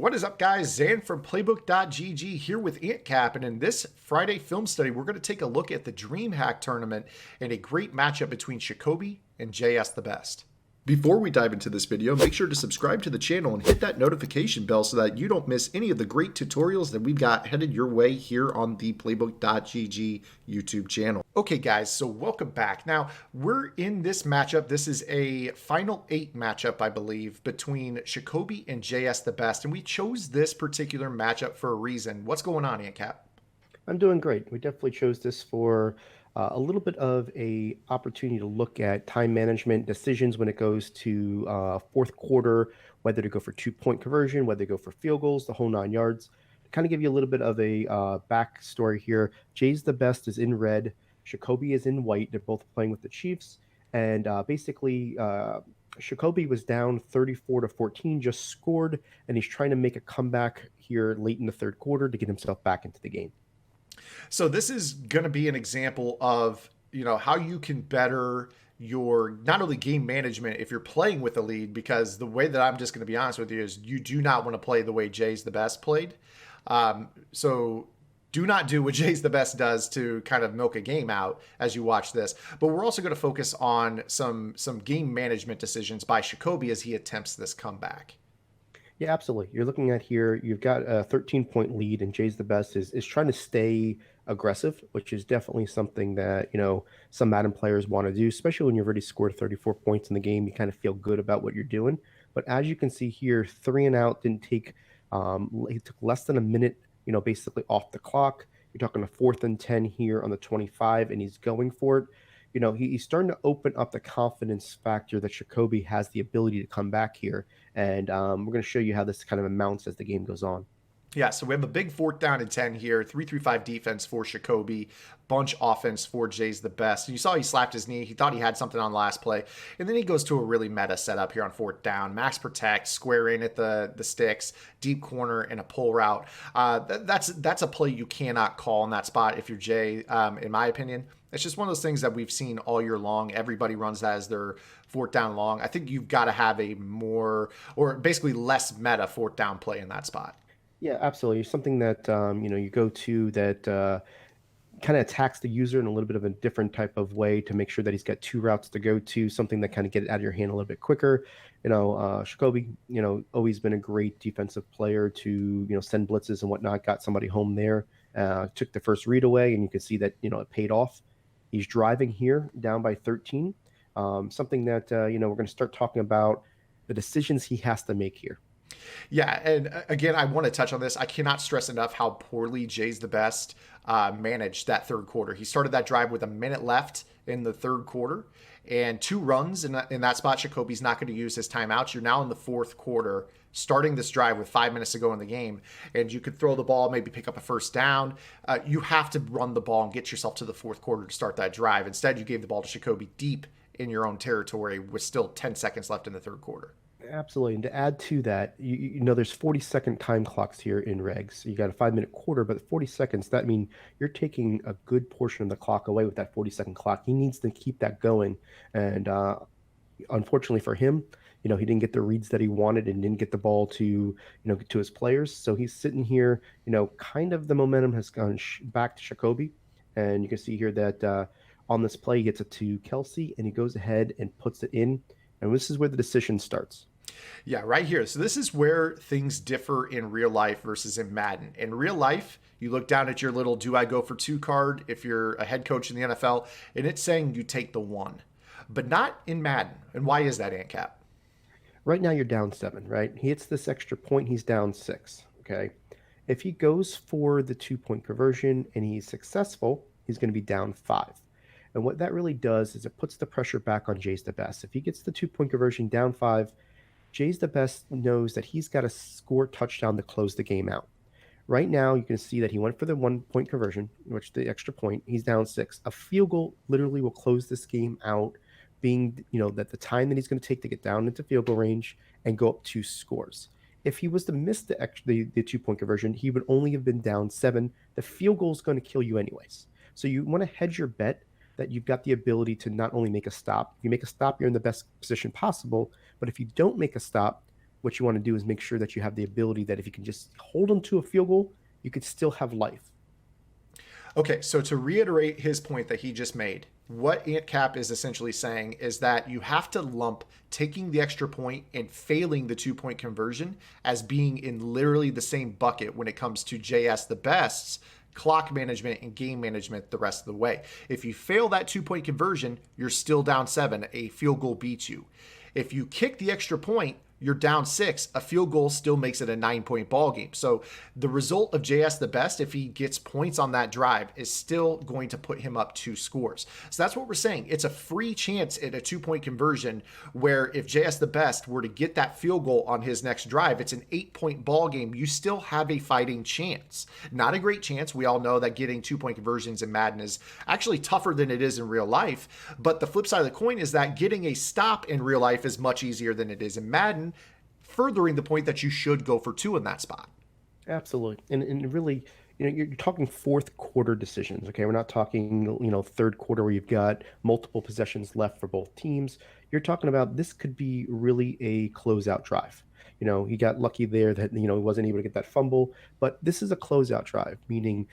What is up, guys? Zan from Playbook.gg here with Antcap, and in this Friday film study, we're going to take a look at the DreamHack tournament and a great matchup between Shikobi and JS the Best. Before we dive into this video, make sure to subscribe to the channel and hit that notification bell so that you don't miss any of the great tutorials that we've got headed your way here on the Playbook.gg YouTube channel. Okay guys, so welcome back. Now, we're in this matchup. This is a Final 8 matchup, I believe, between Shikobi and JS the Best, and we chose this particular matchup for a reason. What's going on, Antcap? I'm doing great. We definitely chose this for a little bit of a opportunity to look at time management decisions when it goes to fourth quarter, whether to go for 2-point conversion, whether to go for field goals, the whole 9 yards. To kind of give you a little bit of a backstory here, Jay's the Best is in red, Shikobi is in white. They're both playing with the Chiefs, and basically Shikobi was down 34-14, just scored, and he's trying to make a comeback here late in the third quarter to get himself back into the game. So this is going to be an example of, how you can better your not only game management if you're playing with a lead, because the way that I'm just going to be honest with you is you do not want to play the way Jay's the Best played. So do not do what Jay's the Best does to kind of milk a game out as you watch this. But we're also going to focus on some game management decisions by Shikobi as he attempts this comeback. Yeah, absolutely. You're looking at here, you've got a 13-point lead, and Jay's the Best is trying to stay aggressive, which is definitely something that, some Madden players want to do, especially when you've already scored 34 points in the game. You kind of feel good about what you're doing. But as you can see here, 3 and out didn't take, it took less than a minute, basically off the clock. You're talking a 4th and 10 here on the 25, and he's going for it. He's starting to open up the confidence factor that Shikobi has the ability to come back here. And we're going to show you how this kind of amounts as the game goes on. Yeah, so we have a big 4th down and 10 here, 3-3-5 defense for Shikobi, bunch offense for Jay's the Best. And you saw he slapped his knee. He thought he had something on last play. And then he goes to a really meta setup here on 4th down. Max protect, square in at the sticks, deep corner, and a pull route. That's a play you cannot call in that spot if you're Jay, in my opinion. It's just one of those things that we've seen all year long. Everybody runs that as their 4th down long. I think you've got to have a more, or basically less meta 4th down play in that spot. Yeah, absolutely. Something that, you go to that kind of attacks the user in a little bit of a different type of way to make sure that he's got 2 routes to go to, something that kind of get it out of your hand a little bit quicker. Shikobi, always been a great defensive player to, send blitzes and whatnot, got somebody home there, took the first read away, and you can see that, it paid off. He's driving here down by 13, something that, we're going to start talking about the decisions he has to make here. Yeah, and again, I want to touch on this. I cannot stress enough how poorly Jay's the Best managed that third quarter. He started that drive with a minute left in the third quarter and 2 runs in that spot. Shikobi's not going to use his timeouts. You're now in the 4th quarter, starting this drive with 5 minutes to go in the game, and you could throw the ball, maybe pick up a 1st down. You have to run the ball and get yourself to the 4th quarter to start that drive. Instead, you gave the ball to Shikobi deep in your own territory with still 10 seconds left in the third quarter. Absolutely. And to add to that, there's 40-second time clocks here in regs. You got a 5-minute quarter, but 40 seconds, that means you're taking a good portion of the clock away with that 40-second clock. He needs to keep that going. And unfortunately for him, he didn't get the reads that he wanted and didn't get the ball to, to his players. So he's sitting here, kind of the momentum has gone back to Shikobi. And you can see here that on this play, he gets it to Kelsey, and he goes ahead and puts it in. And this is where the decision starts. Yeah, right here. So this is where things differ in real life versus in Madden. In real life, you look down at your little do I go for 2 card if you're a head coach in the NFL, and it's saying you take the 1. But not in Madden. And why is that, Antcap? Right now you're down 7, right? He hits this extra point, he's down 6, okay? If he goes for the 2-point conversion and he's successful, he's going to be down 5. And what that really does is it puts the pressure back on Jay's the Best. If he gets the 2-point conversion down 5, Jay's the Best knows that he's got to score touchdown to close the game out. Right now, you can see that he went for the 1-point conversion, which the extra point, he's down 6. A field goal literally will close this game out, being, that the time that he's going to take to get down into field goal range and go up 2 scores. If he was to miss the 2-point conversion, he would only have been down 7. The field goal is going to kill you anyways. So you want to hedge your bet that you've got the ability to not only make a stop. If you make a stop, you're in the best position possible. But if you don't make a stop, what you want to do is make sure that you have the ability that if you can just hold them to a field goal, you could still have life. Okay, so to reiterate his point that he just made, what Antcap is essentially saying is that you have to lump taking the extra point and failing the 2 point conversion as being in literally the same bucket when it comes to JS the best's clock management and game management the rest of the way. If you fail that 2 point conversion, you're still down 7. A field goal beats you. If you kick the extra point, you're down 6. A field goal still makes it a 9 point ball game. So the result of JS the best, if he gets points on that drive, is still going to put him up 2 scores. So that's what we're saying. It's a free chance at a 2 point conversion where if JS the best were to get that field goal on his next drive, it's an 8 point ball game. You still have a fighting chance. Not a great chance. We all know that getting 2 point conversions in Madden is actually tougher than it is in real life. But the flip side of the coin is that getting a stop in real life is much easier than it is in Madden, furthering the point that you should go for 2 in that spot. Absolutely. And really, you're talking fourth quarter decisions. Okay. We're not talking, third quarter where you've got multiple possessions left for both teams. You're talking about this could be really a closeout drive. He got lucky there that, he wasn't able to get that fumble, but this is a closeout drive, meaning,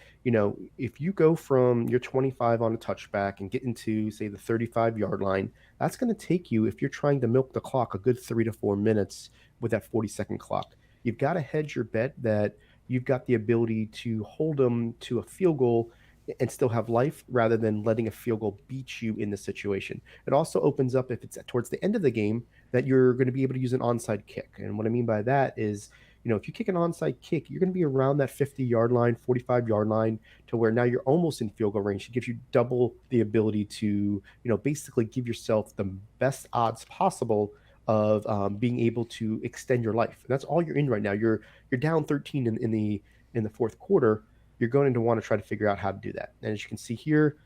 if you go from your 25 on a touchback and get into, say, the 35-yard line, that's going to take you, if you're trying to milk the clock, a good 3 to 4 minutes with that 40-second clock. You've got to hedge your bet that you've got the ability to hold them to a field goal and still have life rather than letting a field goal beat you in the situation. It also opens up, if it's towards the end of the game, that you're going to be able to use an onside kick. And what I mean by that is, if you kick an onside kick, you're going to be around that 50-yard line, 45-yard line, to where now you're almost in field goal range. It gives you double the ability to, basically give yourself the best odds possible of being able to extend your life. And that's all you're in right now. You're down 13 in the fourth quarter. You're going to want to try to figure out how to do that. And as you can see here,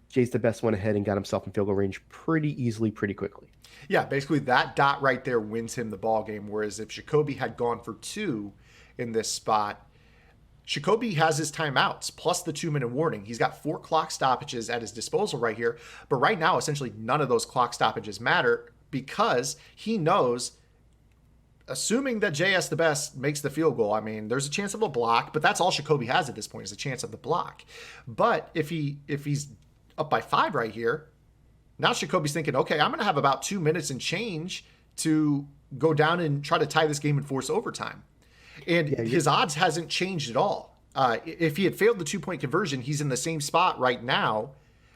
Jay's the best went ahead and got himself in field goal range pretty easily, pretty quickly. Yeah, basically that dot right there wins him the ball game. Whereas if Jacoby had gone for 2 in this spot, Jacoby has his timeouts plus the 2-minute warning. He's got 4 clock stoppages at his disposal right here. But right now, essentially none of those clock stoppages matter because he knows, assuming that JS the best makes the field goal, I mean, there's a chance of a block, but that's all Jacoby has at this point is a chance of the block. But if he's up by 5 right here, now Jacoby's thinking, okay, I'm going to have about 2 minutes and change to go down and try to tie this game and force overtime. And his odds hasn't changed at all. If he had failed the 2-point conversion, he's in the same spot right now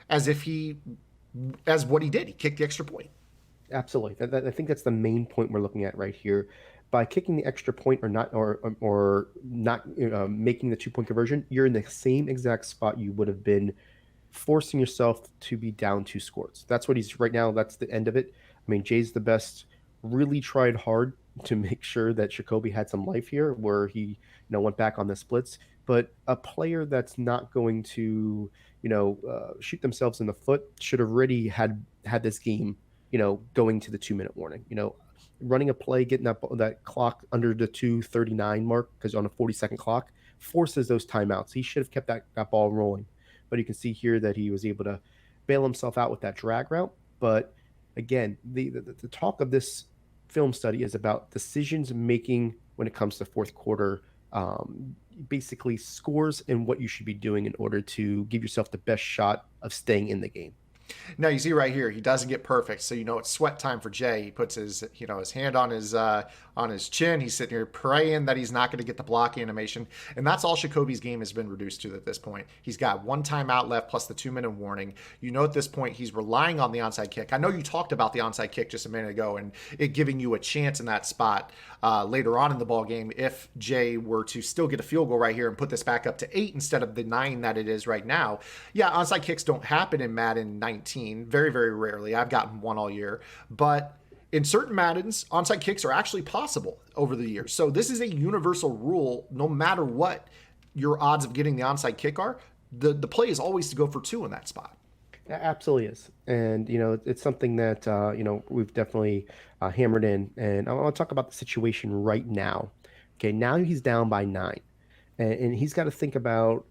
as what he did. He kicked the extra point. Absolutely. I think that's the main point we're looking at right here. By kicking the extra point or not making the 2-point conversion, you're in the same exact spot you would have been, forcing yourself to be down 2 scores. That's what he's right now. That's the end of it. I mean, Jay's the best. Really tried hard to make sure that Jacoby had some life here, where he went back on the splits. But a player that's not going to shoot themselves in the foot should have already had this game going to the 2-minute warning. Running a play, getting that clock under the 2:39 mark, because on a 40-second clock, forces those timeouts. He should have kept that ball rolling. But you can see here that he was able to bail himself out with that drag route. But again, the talk of this film study is about decisions making when it comes to fourth quarter, basically scores and what you should be doing in order to give yourself the best shot of staying in the game. Now you see right here, he doesn't get perfect, so it's sweat time for Jay. He puts his hand on his chin. He's sitting here praying that he's not going to get the block animation, and that's all Jacoby's game has been reduced to at this point. He's got 1 timeout left plus the 2-minute warning. At this point he's relying on the onside kick. I know you talked about the onside kick just a minute ago and it giving you a chance in that spot later on in the ball game if Jay were to still get a field goal right here and put this back up to 8 instead of the 9 that it is right now. Yeah, onside kicks don't happen in Madden 19. Very, very rarely. I've gotten one all year. But in certain Maddens, onside kicks are actually possible over the years. So this is a universal rule. No matter what your odds of getting the onside kick are, the play is always to go for 2 in that spot. It absolutely is. And, it's something that, we've definitely hammered in. And I want to talk about the situation right now. Okay, now he's down by 9. And he's got to think about,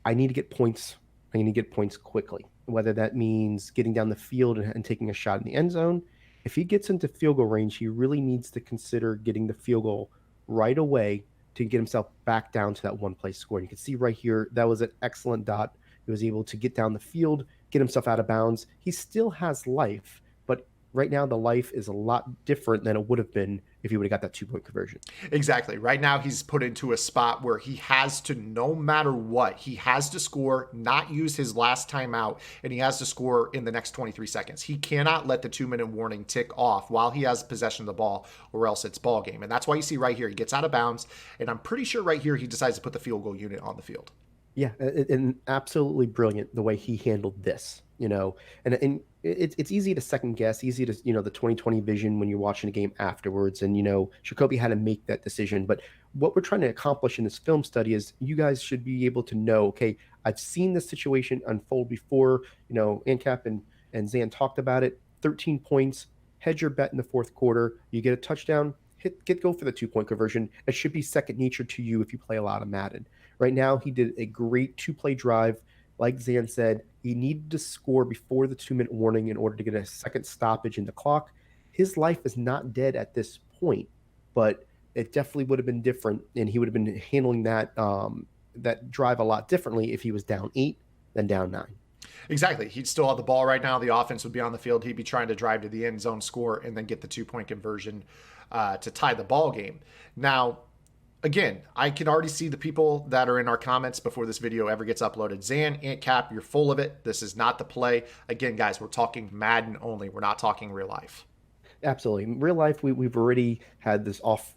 I need to get points. I need to get points quickly. Whether that means getting down the field and taking a shot in the end zone, If he gets into field goal range, he really needs to consider getting the field goal right away to get himself back down to that one play score. And you can see right here, that was an excellent dot. He was able to get down the field, get himself out of bounds. He still has life, but right now the life is a lot different than it would have been if he would have got that 2-point conversion. Exactly. Right now, he's put into a spot where he has to, no matter what, he has to score, not use his last timeout, and he has to score in the next 23 seconds. He cannot let the 2-minute warning tick off while he has possession of the ball, or else it's ball game. And that's why you see right here, he gets out of bounds, and I'm pretty sure right here he decides to put the field goal unit on the field. Yeah, and absolutely brilliant the way he handled this, and it's easy to second guess, easy to, the 2020 vision when you're watching a game afterwards, and, Jacoby had to make that decision. But what we're trying to accomplish in this film study is you guys should be able to know, okay, I've seen this situation unfold before, Antcap and ZAN talked about it, 13 points, hedge your bet in the fourth quarter, you get a touchdown, go for the 2-point conversion. It should be second nature to you if you play a lot of Madden. Right now, he did a great 2-play drive. Like ZAN said, he needed to score before the 2-minute warning in order to get a second stoppage in the clock. His life is not dead at this point, but it definitely would have been different, and he would have been handling that drive a lot differently if he was down 8 than down 9. Exactly. He'd still have the ball right now. The offense would be on the field. He'd be trying to drive to the end zone, score, and then get the 2-point conversion to tie the ball game. Now, again, I can already see the people that are in our comments before this video ever gets uploaded. ZAN, Antcap, you're full of it. This is not the play. Again, guys, we're talking Madden only. We're not talking real life. Absolutely. In real life, we've already had this off,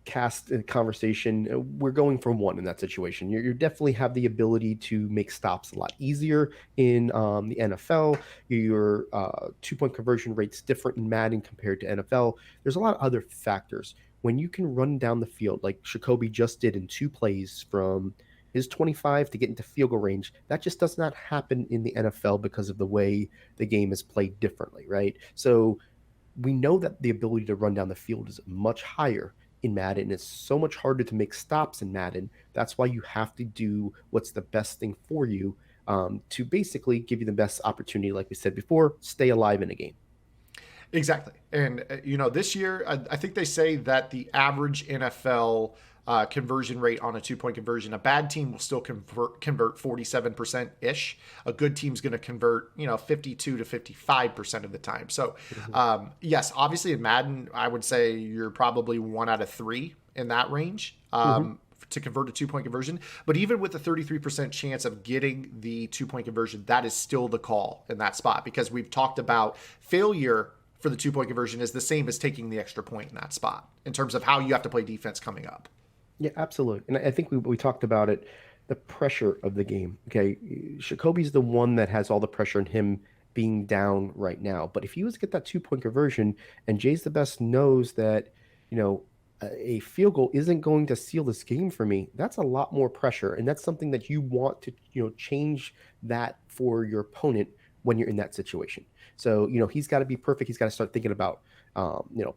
cast conversation. We're going for 1 in that situation. You definitely have the ability to make stops a lot easier in the NFL. Your 2-point conversion rate's different in Madden compared to NFL. There's a lot of other factors. When you can run down the field like Jacoby just did in 2 plays from his 25 to get into field goal range, that just does not happen in the NFL because of the way the game is played differently, right? So we know that the ability to run down the field is much higher in Madden. It's so much harder to make stops in Madden. That's why you have to do what's the best thing for you, to basically give you the best opportunity, like we said before, stay alive in a game. Exactly. And, this year, I think they say that the average NFL conversion rate on a 2-point conversion, a bad team will still convert 47%-ish. A good team's going to convert, 52 to 55% of the time. So, yes, obviously in Madden, I would say you're probably 1 out of 3 in that range. To convert a 2-point conversion. But even with the 33% chance of getting the 2-point conversion, that is still the call in that spot, because we've talked about failure for the 2-point conversion is the same as taking the extra point in that spot in terms of how you have to play defense coming up. Yeah, absolutely. And I think we talked about it, the pressure of the game. Okay, Jacoby's the one that has all the pressure in him being down right now. But if he was to get that 2-point conversion, and Jay's the best knows that, a field goal isn't going to seal this game for me, that's a lot more pressure. And that's something that you want to, change that for your opponent when you're in that situation. So, he's got to be perfect. He's got to start thinking about,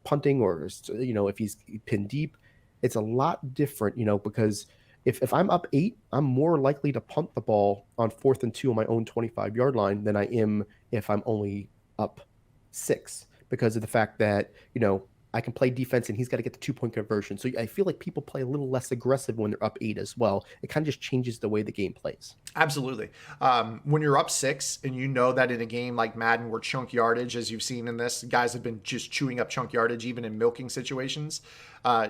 punting, or, if he's pinned deep. It's a lot different, because if I'm up 8, I'm more likely to punt the ball on 4th and 2 on my own 25-yard line than I am if I'm only up 6, because of the fact that, I can play defense and he's got to get the 2-point conversion. So I feel like people play a little less aggressive when they're up 8 as well. It kind of just changes the way the game plays. Absolutely. When you're up 6 and you know that in a game like Madden where chunk yardage, as you've seen in this, guys have been just chewing up chunk yardage even in milking situations.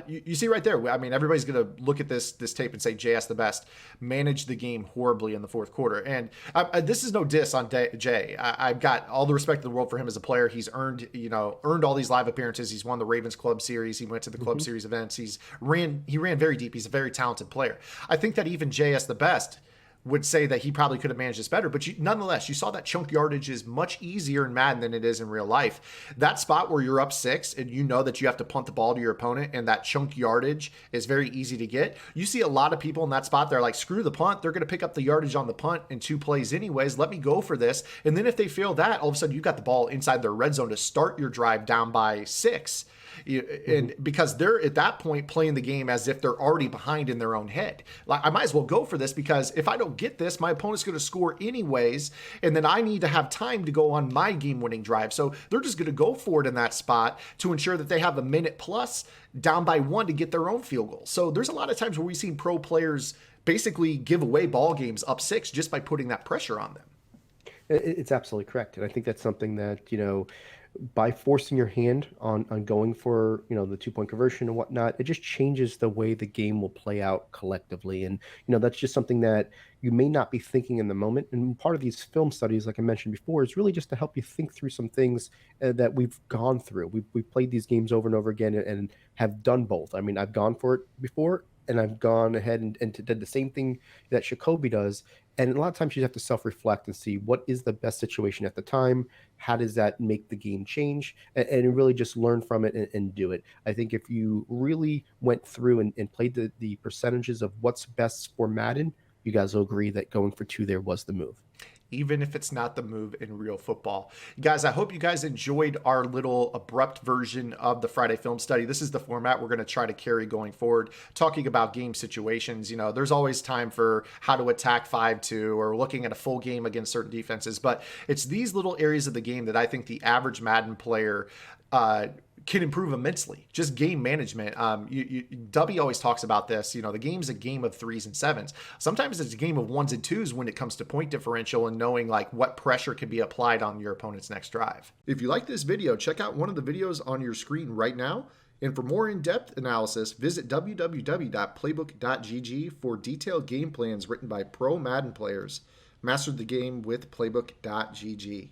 You see right there, I mean, everybody's going to look at this tape and say JS the best managed the game horribly in the fourth quarter. And this is no diss on Jay. I've got all the respect in the world for him as a player. He's earned all these live appearances. He's won the Ravens Club Series. He went to the Club Series events. He ran very deep. He's a very talented player. I think that even JS the best would say that he probably could have managed this better. But nonetheless, you saw that chunk yardage is much easier in Madden than it is in real life. That spot where you're up 6 and you know that you have to punt the ball to your opponent and that chunk yardage is very easy to get. You see a lot of people in that spot, they're like, screw the punt. They're going to pick up the yardage on the punt in 2 plays anyways. Let me go for this. And then if they fail that, all of a sudden you got the ball inside their red zone to start your drive down by 6. And because they're at that point playing the game as if they're already behind in their own head. Like, I might as well go for this because if I don't get this, my opponent's going to score anyways, and then I need to have time to go on my game-winning drive. So they're just going to go for it in that spot to ensure that they have a minute plus down by 1 to get their own field goal. So there's a lot of times where we've seen pro players basically give away ball games up 6 just by putting that pressure on them. It's absolutely correct. And I think that's something that, by forcing your hand on going for, the 2-point conversion and whatnot, it just changes the way the game will play out collectively. And, that's just something that you may not be thinking in the moment. And part of these film studies, like I mentioned before, is really just to help you think through some things that we've gone through. We've played these games over and over again and have done both. I mean, I've gone for it before, and I've gone ahead and did the same thing that Jacoby does. And a lot of times you have to self-reflect and see what is the best situation at the time. How does that make the game change? And really just learn from it and do it. I think if you really went through and played the percentages of what's best for Madden, you guys will agree that going for 2 there was the move. Even if it's not the move in real football. Guys, I hope you guys enjoyed our little abrupt version of the Friday film study. This is the format we're going to try to carry going forward, talking about game situations. There's always time for how to attack 5-2 or looking at a full game against certain defenses, but it's these little areas of the game that I think the average Madden player can improve immensely. Just game management. W always talks about this. The game's a game of 3s and 7s. Sometimes it's a game of 1s and 2s when it comes to point differential and knowing like what pressure can be applied on your opponent's next drive. If you like this video, check out one of the videos on your screen right now. And for more in-depth analysis, visit www.playbook.gg for detailed game plans written by pro Madden players. Master the game with playbook.gg.